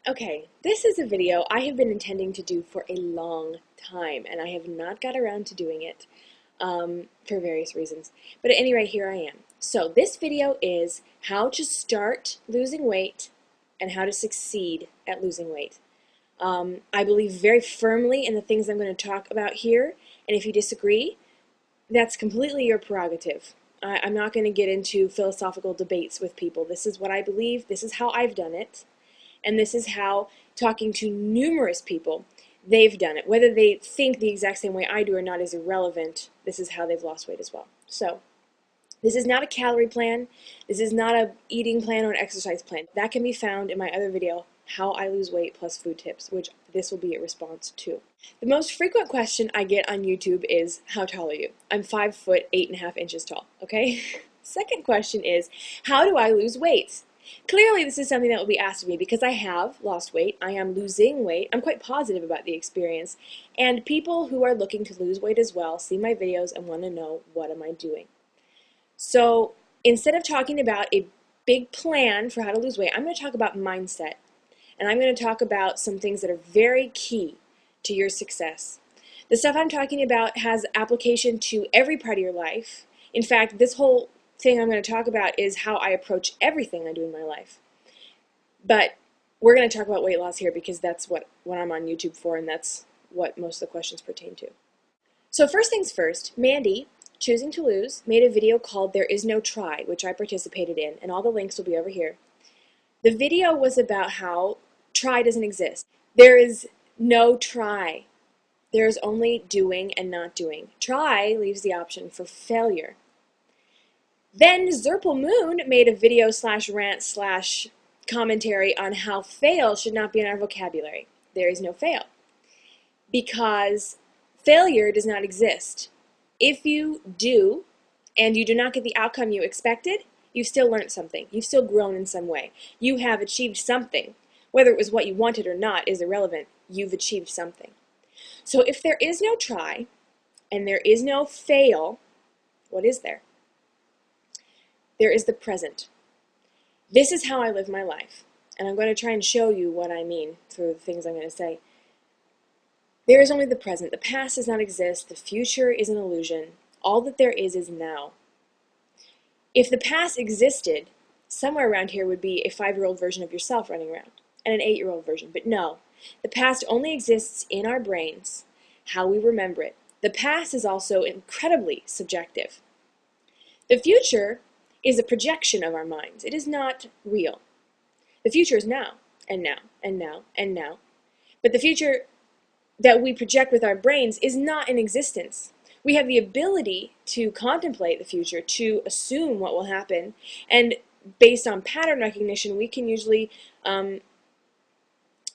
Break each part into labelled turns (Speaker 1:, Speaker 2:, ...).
Speaker 1: Okay, this is a video I have been intending to do for a long time, and I have not got around to doing it for various reasons. But at any rate, here I am. So this video is how to start losing weight and how to succeed at losing weight. I believe very firmly in the things I'm going to talk about here, and if you disagree, that's completely your prerogative. I'm not going to get into philosophical debates with people. This is what I believe, this is how I've done it. And this is how, talking to numerous people, they've done it. Whether they think the exact same way I do or not is irrelevant. This is how they've lost weight as well. So, this is not a calorie plan. This is not an eating plan or an exercise plan. That can be found in my other video, How I Lose Weight Plus Food Tips, which this will be a response to. The most frequent question I get on YouTube is, how tall are you? I'm 5 foot 8.5 inches tall, okay? Second question is, how do I lose weight? Clearly, this is something that will be asked of me because I have lost weight. I am losing weight. I'm quite positive about the experience. And people who are looking to lose weight as well see my videos and want to know, what am I doing? So instead of talking about a big plan for how to lose weight, I'm going to talk about mindset. And I'm going to talk about some things that are very key to your success. The stuff I'm talking about has application to every part of your life. In fact, this whole thing I'm going to talk about is how I approach everything I do in my life. But we're going to talk about weight loss here because that's what I'm on YouTube for, and that's what most of the questions pertain to. So first things first, Mandy, Choosing to Lose, made a video called There Is No Try, which I participated in, and all the links will be over here. The video was about how try doesn't exist. There is no try. There is only doing and not doing. Try leaves the option for failure. Then Zerpal Moon made a video /rant/ commentary on how fail should not be in our vocabulary. There is no fail. Because failure does not exist. If you do, and you do not get the outcome you expected, you've still learned something. You've still grown in some way. You have achieved something. Whether it was what you wanted or not is irrelevant. You've achieved something. So if there is no try, and there is no fail, what is there? There is the present. This is how I live my life. And I'm going to try and show you what I mean through the things I'm going to say. There is only the present. The past does not exist. The future is an illusion. All that there is now. If the past existed, somewhere around here would be a 5-year-old version of yourself running around, and an 8-year-old version. But no, the past only exists in our brains, how we remember it. The past is also incredibly subjective. The future is a projection of our minds. It is not real. The future is now, and now, and now, and now. But the future that we project with our brains is not in existence. We have the ability to contemplate the future, to assume what will happen, and based on pattern recognition, we can usually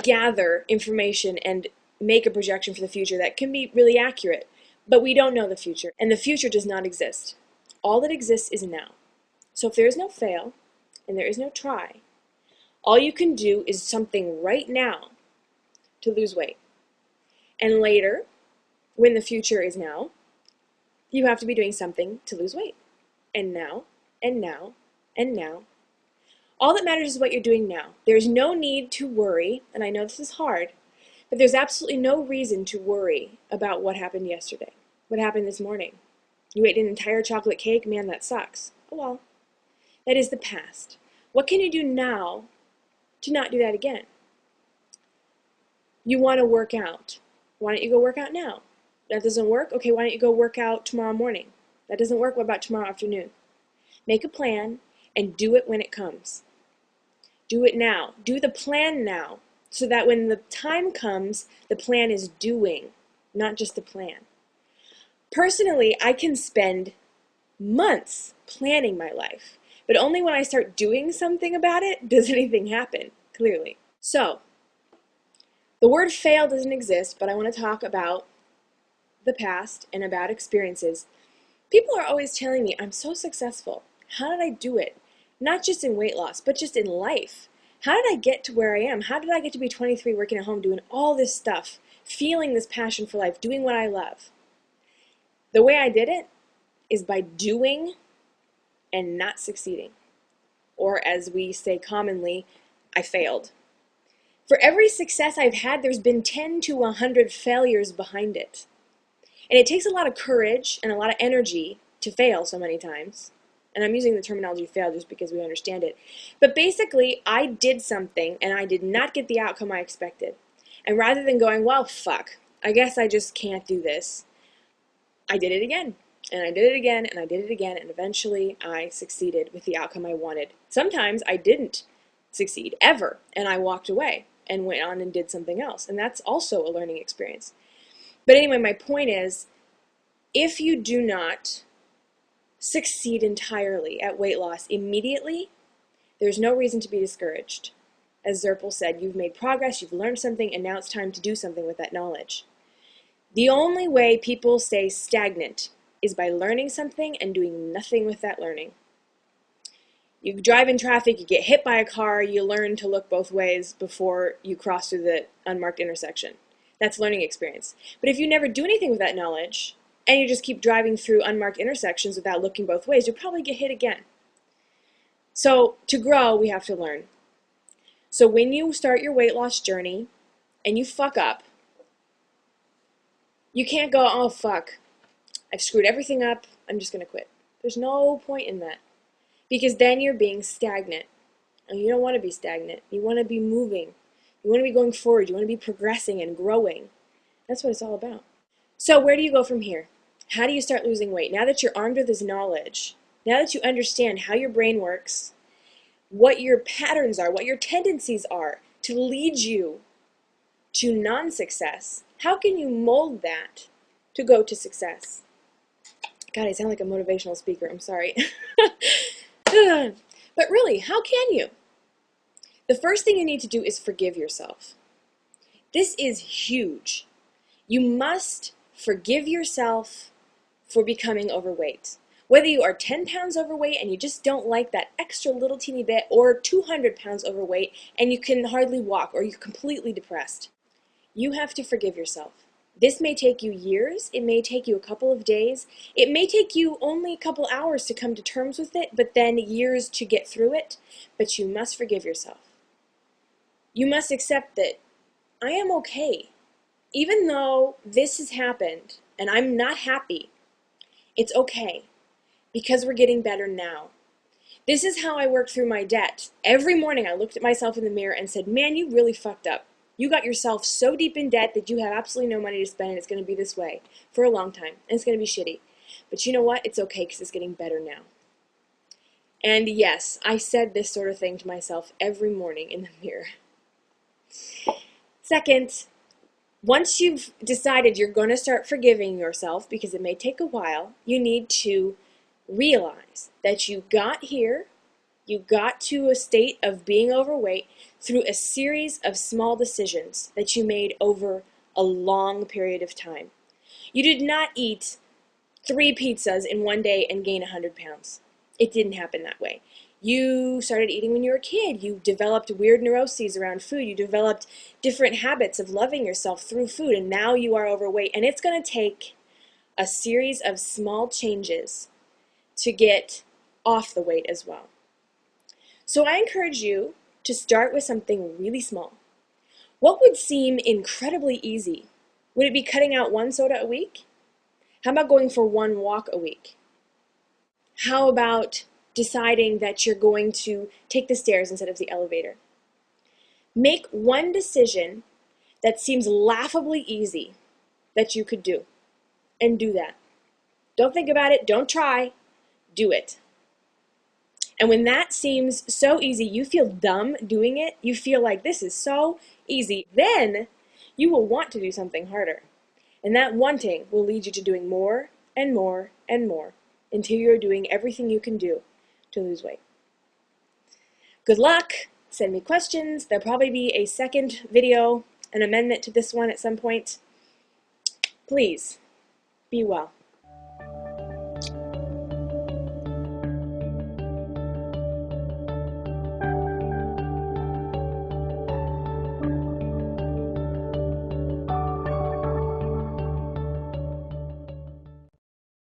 Speaker 1: gather information and make a projection for the future that can be really accurate. But we don't know the future, and the future does not exist. All that exists is now. So if there is no fail, and there is no try, all you can do is something right now to lose weight. And later, when the future is now, you have to be doing something to lose weight. And now, and now, and now. All that matters is what you're doing now. There's no need to worry, and I know this is hard, but there's absolutely no reason to worry about what happened yesterday, what happened this morning. You ate an entire chocolate cake? Man, that sucks. Oh well. That is the past. What can you do now to not do that again? You want to work out. Why don't you go work out now? That doesn't work? Okay, why don't you go work out tomorrow morning? That doesn't work? What about tomorrow afternoon? Make a plan and do it when it comes. Do it now. Do the plan now so that when the time comes, the plan is doing, not just the plan. Personally, I can spend months planning my life, but only when I start doing something about it does anything happen, clearly. So, the word fail doesn't exist, but I want to talk about the past and about experiences. People are always telling me, I'm so successful. How did I do it? Not just in weight loss, but just in life. How did I get to where I am? How did I get to be 23 working at home doing all this stuff, feeling this passion for life, doing what I love? The way I did it is by doing and not succeeding. Or as we say commonly, I failed. For every success I've had, there's been 10 to 100 failures behind it. And it takes a lot of courage and a lot of energy to fail so many times. And I'm using the terminology fail just because we understand it. But basically, I did something and I did not get the outcome I expected. And rather than going, well, fuck, I guess I just can't do this, I did it again. And I did it again, and I did it again, and eventually I succeeded with the outcome I wanted. Sometimes I didn't succeed, ever, and I walked away and went on and did something else. And that's also a learning experience. But anyway, my point is, if you do not succeed entirely at weight loss immediately, there's no reason to be discouraged. As Zirpal said, you've made progress, you've learned something, and now it's time to do something with that knowledge. The only way people stay stagnant is by learning something and doing nothing with that learning. You drive in traffic, you get hit by a car, you learn to look both ways before you cross through the unmarked intersection. That's learning experience. But if you never do anything with that knowledge, and you just keep driving through unmarked intersections without looking both ways, you'll probably get hit again. So to grow, we have to learn. So when you start your weight loss journey and you fuck up, you can't go, oh fuck, I've screwed everything up, I'm just going to quit. There's no point in that. Because then you're being stagnant. And you don't want to be stagnant. You want to be moving. You want to be going forward. You want to be progressing and growing. That's what it's all about. So where do you go from here? How do you start losing weight? Now that you're armed with this knowledge, now that you understand how your brain works, what your patterns are, what your tendencies are to lead you to non-success, how can you mold that to go to success? God, I sound like a motivational speaker. I'm sorry. But really, how can you? The first thing you need to do is forgive yourself. This is huge. You must forgive yourself for becoming overweight. Whether you are 10 pounds overweight and you just don't like that extra little teeny bit, or 200 pounds overweight and you can hardly walk, or you're completely depressed, you have to forgive yourself. This may take you years, it may take you a couple of days, it may take you only a couple hours to come to terms with it, but then years to get through it, but you must forgive yourself. You must accept that I am okay. Even though this has happened and I'm not happy, it's okay, because we're getting better now. This is how I worked through my debt. Every morning I looked at myself in the mirror and said, man, you really fucked up. You got yourself so deep in debt that you have absolutely no money to spend, and it's going to be this way for a long time, and it's going to be shitty. But you know what? It's okay, because it's getting better now. And yes, I said this sort of thing to myself every morning in the mirror. Second, once you've decided you're going to start forgiving yourself, because it may take a while, you need to realize that you got here, you got to a state of being overweight through a series of small decisions that you made over a long period of time. You did not eat 3 pizzas in one day and gain 100 pounds. It didn't happen that way. You started eating when you were a kid. You developed weird neuroses around food. You developed different habits of loving yourself through food, and now you are overweight. And it's going to take a series of small changes to get off the weight as well. So I encourage you to start with something really small. What would seem incredibly easy? Would it be cutting out 1 soda a week? How about going for 1 walk a week? How about deciding that you're going to take the stairs instead of the elevator? Make one decision that seems laughably easy that you could do, and do that. Don't think about it, don't try, do it. And when that seems so easy, you feel dumb doing it, you feel like this is so easy, then you will want to do something harder. And that wanting will lead you to doing more and more and more until you're doing everything you can do to lose weight. Good luck. Send me questions. There'll probably be a second video, an amendment to this one at some point. Please, be well.